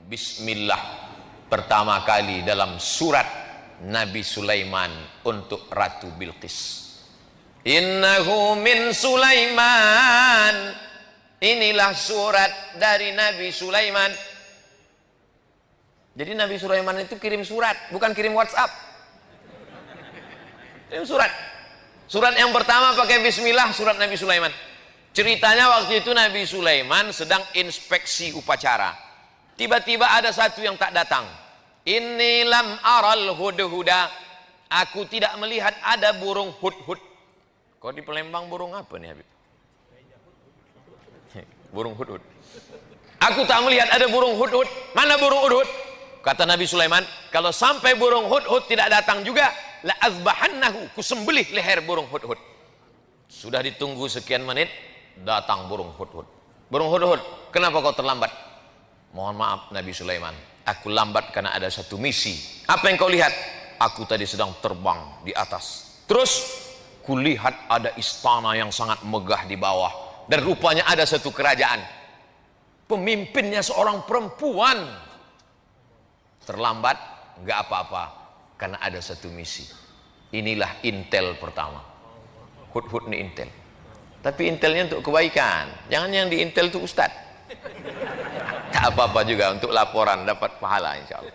Bismillah pertama kali dalam surat Nabi Sulaiman untuk Ratu Bilqis. Innahu min Sulaiman. Inilah surat dari Nabi Sulaiman. Jadi Nabi Sulaiman itu kirim surat, bukan kirim WhatsApp. Kirim surat. Surat yang pertama pakai bismillah, surat Nabi Sulaiman. Ceritanya waktu itu Nabi Sulaiman sedang inspeksi upacara. Tiba-tiba ada satu yang tak datang. Inni lam aral hudhuda. Aku tidak melihat ada burung hudhud. Kau di Palembang burung apa nih Habib? Burung hudhud. Aku tak melihat ada burung hudhud. Mana burung hudhud? Kata Nabi Sulaiman, kalau sampai burung hudhud tidak datang juga, la azbahannahu, kusembelih leher burung hudhud. Sudah ditunggu sekian menit, datang burung hudhud. Burung hudhud, kenapa kau terlambat? Mohon maaf Nabi Sulaiman, aku lambat karena ada satu misi. Apa yang kau lihat? Aku tadi sedang terbang di atas. Terus kulihat ada istana yang sangat megah di bawah, dan rupanya ada satu kerajaan. Pemimpinnya seorang perempuan. Terlambat nggak apa-apa karena ada satu misi. Inilah intel pertama. Hudhud nih intel. Tapi intelnya untuk kebaikan. Jangan yang di intel itu ustad. Tak apa-apa juga untuk laporan dapat pahala insya Allah.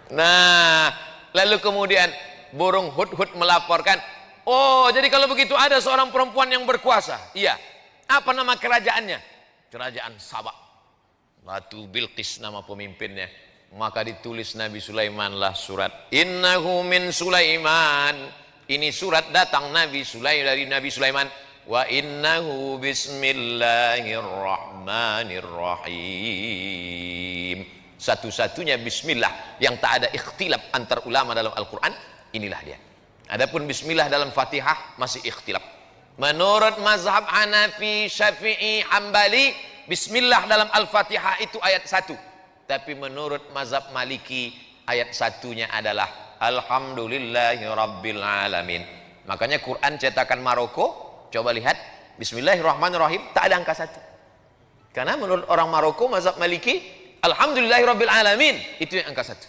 Nah, lalu kemudian burung hudhud melaporkan, oh jadi kalau begitu ada seorang perempuan yang berkuasa. Iya. Apa nama kerajaannya? Kerajaan Sabak. Ratu Bilqis nama pemimpinnya. Maka ditulis Nabi Sulaiman lah surat Innahu min Sulaiman. Ini surat datang Nabi Sulaiman dari Nabi Sulaiman. Wa innahu bismillahirrahmanirrahim. Satu-satunya bismillah yang tak ada ikhtilaf antar ulama dalam Al-Quran, inilah dia. Adapun bismillah dalam Fatihah masih ikhtilaf. Menurut mazhab Hanafi, Syafi'i, Hambali, bismillah dalam Al-Fatihah itu ayat 1. Tapi menurut mazhab Maliki ayat satunya adalah Alhamdulillahi Rabbil Alamin. Makanya Quran cetakan Maroko, coba lihat Bismillahirrahmanirrahim, tak ada angka 1. Karena menurut orang Maroko mazhab Maliki Alhamdulillahi Rabbil Alamin itu yang angka 1.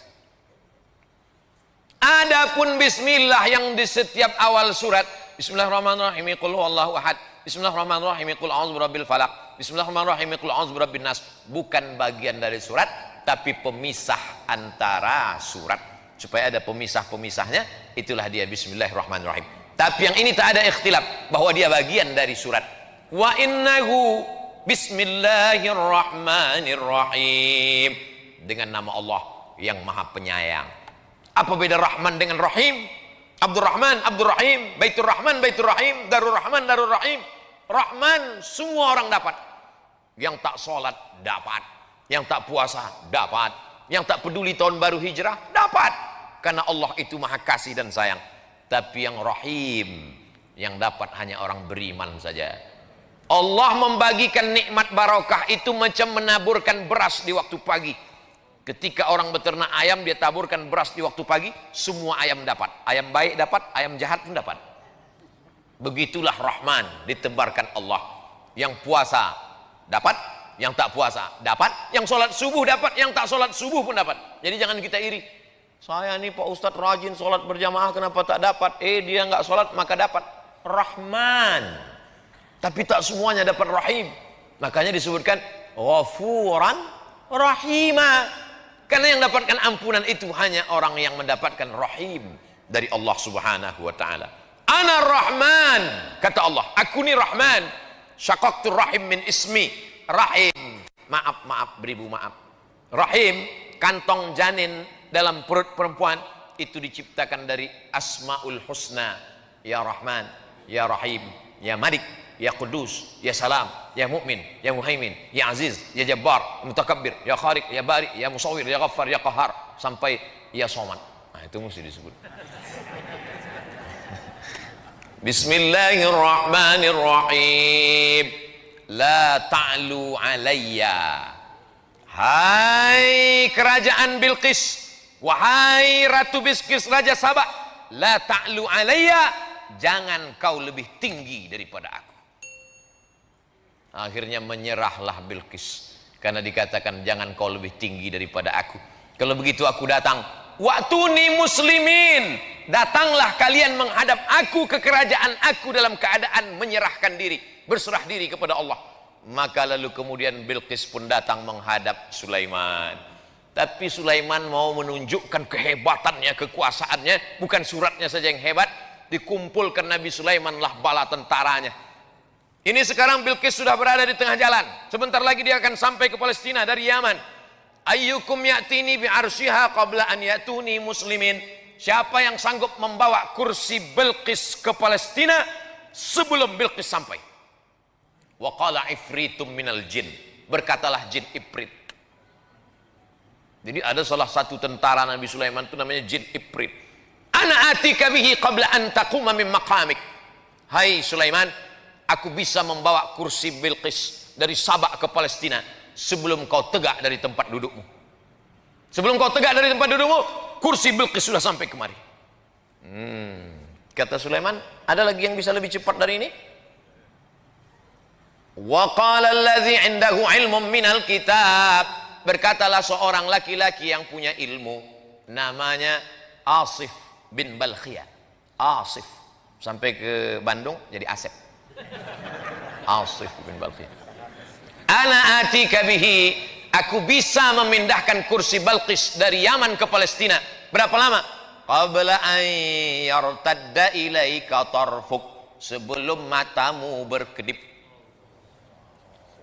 Adapun bismillah yang di setiap awal surat Bismillahirrahmanirrahim qul huwallahu ahad, Bismillahirrahmanirrahim qul a'udzu birabbil falaq, Bismillahirrahmanirrahim qul a'udzu birabbin nas, bukan bagian dari surat tapi pemisah antara surat. Supaya ada pemisah-pemisahnya, itulah dia Bismillahirrahmanirrahim. Tapi yang ini tak ada ikhtilaf bahwa dia bagian dari surat. Wa innahu bismillahirrahmanirrahim, dengan nama Allah yang Maha Penyayang. Apa beda Rahman dengan Rahim? Abdurrahman, Abdurrahim, Baitur Rahman, Baitur Rahim, Darur Rahman, Darur Rahim. Rahman semua orang dapat. Yang tak sholat dapat, yang tak puasa dapat, yang tak peduli tahun baru hijrah dapat. Karena Allah itu Maha Kasih dan Sayang. Tapi yang Rahim, yang dapat hanya orang beriman saja. Allah membagikan nikmat barokah itu macam menaburkan beras di waktu pagi. Ketika orang beternak ayam, dia taburkan beras di waktu pagi, semua ayam dapat. Ayam baik dapat, ayam jahat pun dapat. Begitulah Rahman ditebarkan Allah. Yang puasa dapat, yang tak puasa dapat, yang sholat subuh dapat, yang tak sholat subuh pun dapat. Jadi jangan kita iri. Saya nih Pak Ustadz rajin sholat berjamaah, kenapa tak dapat? Dia nggak sholat maka dapat. Rahman. Tapi tak semuanya dapat Rahim. Makanya disebutkan Ghafuran Rahimah. Karena yang dapatkan ampunan itu hanya orang yang mendapatkan Rahim dari Allah Subhanahu wa ta'ala. Ana Rahman, kata Allah, aku ni Rahman. Syaqaqtu rahim min ismi. Rahim, maaf, beribu maaf. Rahim, kantong janin dalam perut perempuan, itu diciptakan dari Asmaul Husna. Ya Rahman, Ya Rahim, Ya Malik, Ya Qudus, Ya Salam, Ya Mu'min, Ya Muhaimin, Ya Aziz, Ya Jabbar, Ya Mutakabbir, Ya Khaliq, Ya Bari, Ya Musawwir, Ya Ghaffar, Ya Qahar, sampai Ya Somad. Nah, itu mesti disebut. Bismillahirrahmanirrahim. La ta'lu alayya. Hai kerajaan Bilqis, wahai Ratu Bilqis, Raja Sabak, la ta'lu alayya, jangan kau lebih tinggi daripada aku. Akhirnya menyerahlah Bilqis Karena dikatakan jangan kau lebih tinggi daripada aku. Kalau begitu aku datang. Wa'tuni muslimin. Datanglah kalian menghadap aku ke kerajaan aku dalam keadaan menyerahkan diri, berserah diri kepada Allah. Maka lalu kemudian Bilqis pun datang menghadap Sulaiman. Tapi Sulaiman mau menunjukkan kehebatannya, kekuasaannya. Bukan suratnya saja yang hebat. Dikumpulkan Nabi Sulaiman lah bala tentaranya. Ini sekarang Bilqis sudah berada di tengah jalan. Sebentar lagi dia akan sampai ke Palestina dari Yaman. Ayyukum ya'tini bi'arsyiha qabla an ya'tuni muslimin. Siapa yang sanggup membawa kursi Bilqis ke Palestina sebelum Bilqis sampai? Wa qala ifritum minal jin. Berkatalah jin Ifrit. Jadi ada salah satu tentara Nabi Sulaiman itu namanya jin Ifrit. Ana atika bihi qabla an taquma min maqamik. Hai Sulaiman, aku bisa membawa kursi Bilqis dari Sabak ke Palestina sebelum kau tegak dari tempat dudukmu. Sebelum kau tegak dari tempat dudukmu, kursi Bilqis sudah sampai kemari. Kata Sulaiman, ada lagi yang bisa lebih cepat dari ini? Wa qala allazi 'indahu 'ilmun minal kitab. Berkatalah seorang laki-laki yang punya ilmu, namanya Asif bin Balkhiyah. Asif sampai ke Bandung jadi Asep. Asif bin Balkhiyah. Ana atika bihi, aku bisa memindahkan kursi Balqis dari Yaman ke Palestina. Berapa lama? Qabla an yartadda ilaika tarfuk, sebelum matamu berkedip.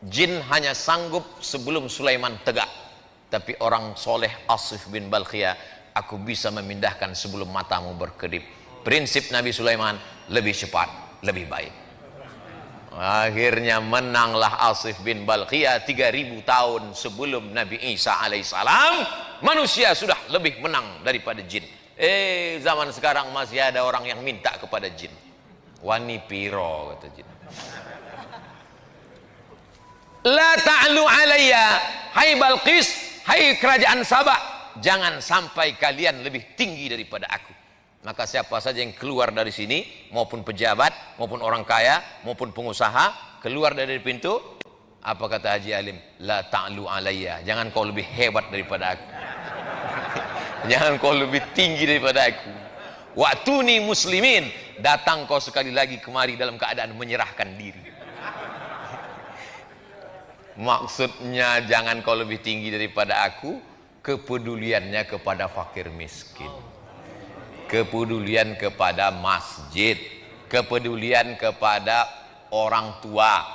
Jin hanya sanggup sebelum Sulaiman tegak. Tapi orang soleh Asif bin Balkhiyah, aku bisa memindahkan sebelum matamu berkedip. Prinsip Nabi Sulaiman, lebih cepat, lebih baik. Akhirnya menanglah Asif bin Balkhiyah 3000 tahun sebelum Nabi Isa alaihissalam. Manusia sudah lebih menang daripada jin. Zaman sekarang masih ada orang yang minta kepada jin. Wani piro kata jin. La ta'lu alayya, hai Balqis, hai kerajaan Sabak, jangan sampai kalian lebih tinggi daripada aku. Maka siapa saja yang keluar dari sini, maupun pejabat, maupun orang kaya, maupun pengusaha, keluar dari pintu, apa kata Haji Alim? La ta'lu alayya, jangan kau lebih hebat daripada aku. Jangan kau lebih tinggi daripada aku. Wa'tuni muslimin, datang kau sekali lagi kemari dalam keadaan menyerahkan diri. Maksudnya jangan kau lebih tinggi daripada aku, kepeduliannya kepada fakir miskin, kepedulian kepada masjid, kepedulian kepada orang tua.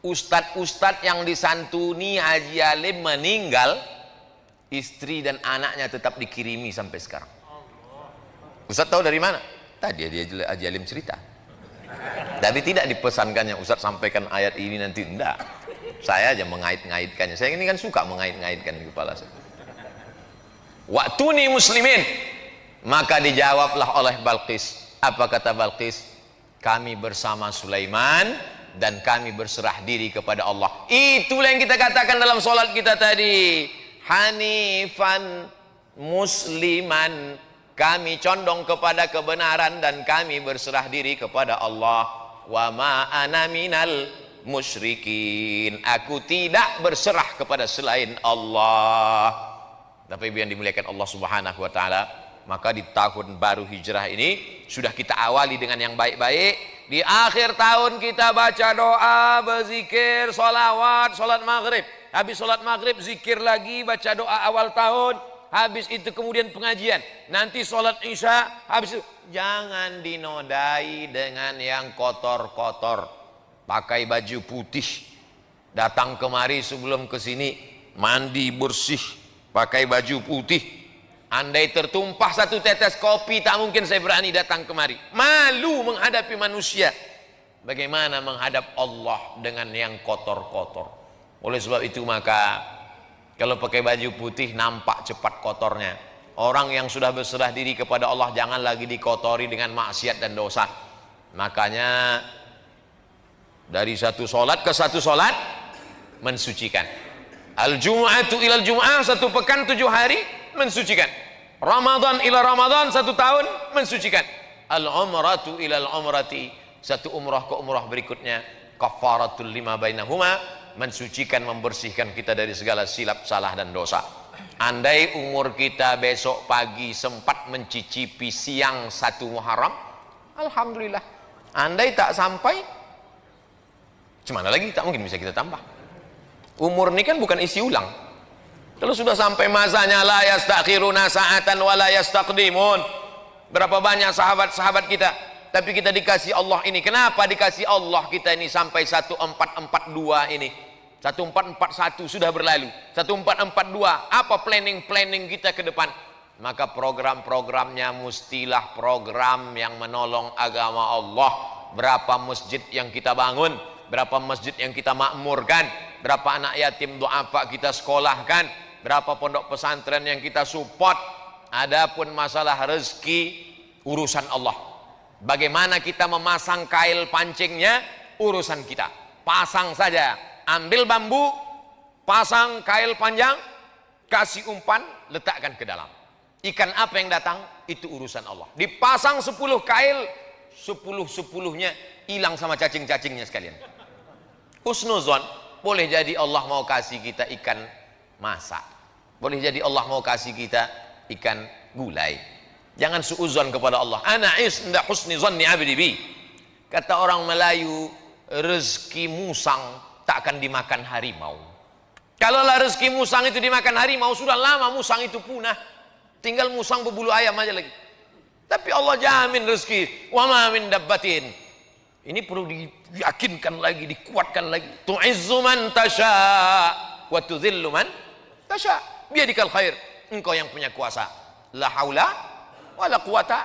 Ustadz-ustadz yang disantuni Haji Alim meninggal, istri dan anaknya tetap dikirimi sampai sekarang. Ustadz tahu dari mana? Tadi dia Haji Alim cerita. Tapi tidak dipesankannya Ustadz sampaikan ayat ini nanti, enggak. Saya aja mengait-ngaitkannya. Saya ini kan suka mengait-ngaitkan di kepala saya. Wa'tuni muslimin. Maka dijawablah oleh Balqis. Apa kata Balqis? Kami bersama Sulaiman dan kami berserah diri kepada Allah. Itulah yang kita katakan dalam sholat kita tadi. Hanifan musliman. Kami condong kepada kebenaran dan kami berserah diri kepada Allah. Wa ma ana minal musyrikin, aku tidak berserah kepada selain Allah. Tapi yang dimuliakan Allah Subhanahu wa taala, maka di tahun baru hijrah ini sudah kita awali dengan yang baik-baik. Di akhir tahun kita baca doa, berzikir, sholawat, sholat maghrib. Habis sholat maghrib zikir lagi, baca doa awal tahun. Habis itu kemudian pengajian. Nanti sholat isya. Habis itu jangan dinodai dengan yang kotor-kotor. Pakai baju putih, datang kemari sebelum ke sini mandi bersih, pakai baju putih. Andai tertumpah satu tetes kopi, tak mungkin saya berani datang kemari. Malu menghadapi manusia. Bagaimana menghadap Allah dengan yang kotor-kotor? Oleh sebab itu maka kalau pakai baju putih nampak cepat kotornya. Orang yang sudah berserah diri kepada Allah jangan lagi dikotori dengan maksiat dan dosa. Makanya dari satu solat ke satu solat mensucikan. Al-Jum'atu ilal Jum'ah, satu pekan 7 hari mensucikan. Ramadan ila Ramadan, 1 tahun mensucikan. Al-Umratu ilal Umrati, satu umrah ke umrah berikutnya. Kafaratul lima bainahuma, mensucikan, membersihkan kita dari segala silap, salah dan dosa. Andai umur kita besok pagi sempat mencicipi siang 1 Muharram, alhamdulillah. Andai tak sampai, gimana lagi? Tak mungkin bisa kita tambah. Umur ini kan bukan isi ulang. Kalau sudah sampai masanya, la yastakhiruna sa'atan wa la yastaqdimun. Berapa banyak sahabat-sahabat kita, tapi kita dikasih Allah ini. Kenapa dikasih Allah kita ini sampai 1442 ini? 1441 sudah berlalu, 1442. Apa planning kita ke depan? Maka program-programnya mestilah program yang menolong agama Allah. Berapa masjid yang kita bangun, berapa masjid yang kita makmurkan, berapa anak yatim duafa kita sekolahkan, berapa pondok pesantren yang kita support. Adapun masalah rezeki, urusan Allah. Bagaimana kita memasang kail pancingnya, urusan kita. Pasang saja. Ambil bambu, pasang kail panjang, kasih umpan, letakkan ke dalam. Ikan apa yang datang, itu urusan Allah. Dipasang 10 kail, 10-10-nya hilang sama cacing-cacingnya sekalian. Husnuzon, boleh jadi Allah mau kasih kita ikan masak. Boleh jadi Allah mau kasih kita ikan gulai. Jangan suuzon kepada Allah. Ana inda husni zanni abdi bi. Kata orang Melayu, rezeki musang tak akan dimakan harimau. Kalaulah rezeki musang itu dimakan harimau, sudah lama musang itu punah. Tinggal musang berbulu ayam aja lagi. Tapi Allah jamin rezeki. Wa ma min dabbatin. Ini perlu diyakinkan lagi, dikuatkan lagi. Tu'izzu man tasha wa tudhillu man tasha. Biyadikal khair. Engkau yang punya kuasa. La haula wa la quwata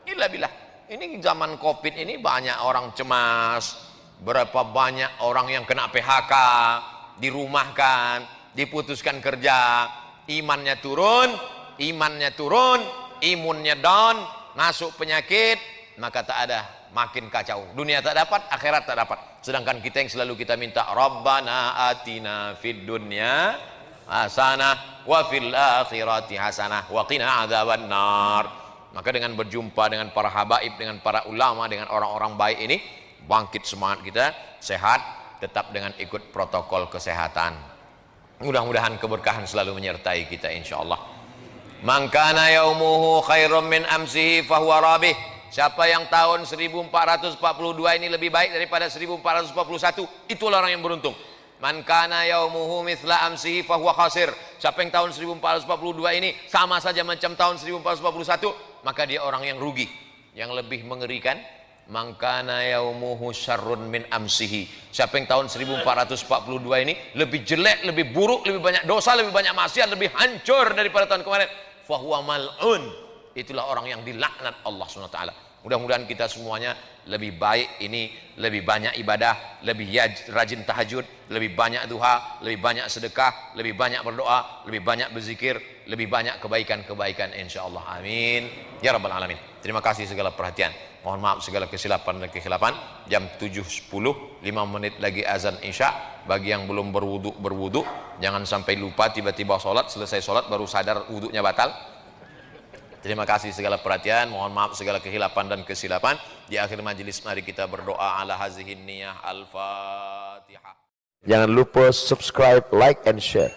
illa billah. Ini zaman Covid ini banyak orang cemas. Berapa banyak orang yang kena PHK, dirumahkan, diputuskan kerja, imannya turun, imunnya down, masuk penyakit, maka tak ada, makin kacau. Dunia tak dapat, akhirat tak dapat. Sedangkan kita yang selalu kita minta, Rabbana atina fid dunya hasanah wa fil akhirati hasanah wa qina adzabannar. Maka dengan berjumpa dengan para habaib, dengan para ulama, dengan orang-orang baik ini, bangkit semangat kita, sehat, tetap dengan ikut protokol kesehatan. Mudah-mudahan keberkahan selalu menyertai kita insyaallah. Man kana yaumuhu khairum min amsihi fahuwa rabih. Siapa yang tahun 1442 ini lebih baik daripada 1441, itulah orang yang beruntung. Man kana yaumuhu mithla amsihi fahuwa khasir. Siapa yang tahun 1442 ini sama saja macam tahun 1441, maka dia orang yang rugi. Yang lebih mengerikan, man kana yaumuhu syarrun min amsihi. Siapa yang tahun 1442 ini lebih jelek, lebih buruk, lebih banyak dosa, lebih banyak maksiat, lebih hancur daripada tahun kemarin, fahuwa mal'un. Itulah orang yang dilaknat Allah SWT. Mudah-mudahan kita semuanya lebih baik ini, lebih banyak ibadah, lebih rajin tahajud, lebih banyak duha, lebih banyak sedekah, lebih banyak berdoa, lebih banyak berzikir, lebih banyak kebaikan-kebaikan insyaallah. Amin ya rabbal alamin. Terima kasih segala perhatian. Mohon maaf segala kesilapan dan kekhilafan. Jam 7.10, 5 menit lagi azan isya. Bagi yang belum berwudu, jangan sampai lupa tiba-tiba sholat, selesai sholat baru sadar wudunya batal. Terima kasih segala perhatian. Mohon maaf segala kekhilafan dan kesilapan. Di akhir majelis mari kita berdoa ala hazihin niyah. Al-Fatihah. Jangan lupa subscribe, like, and share.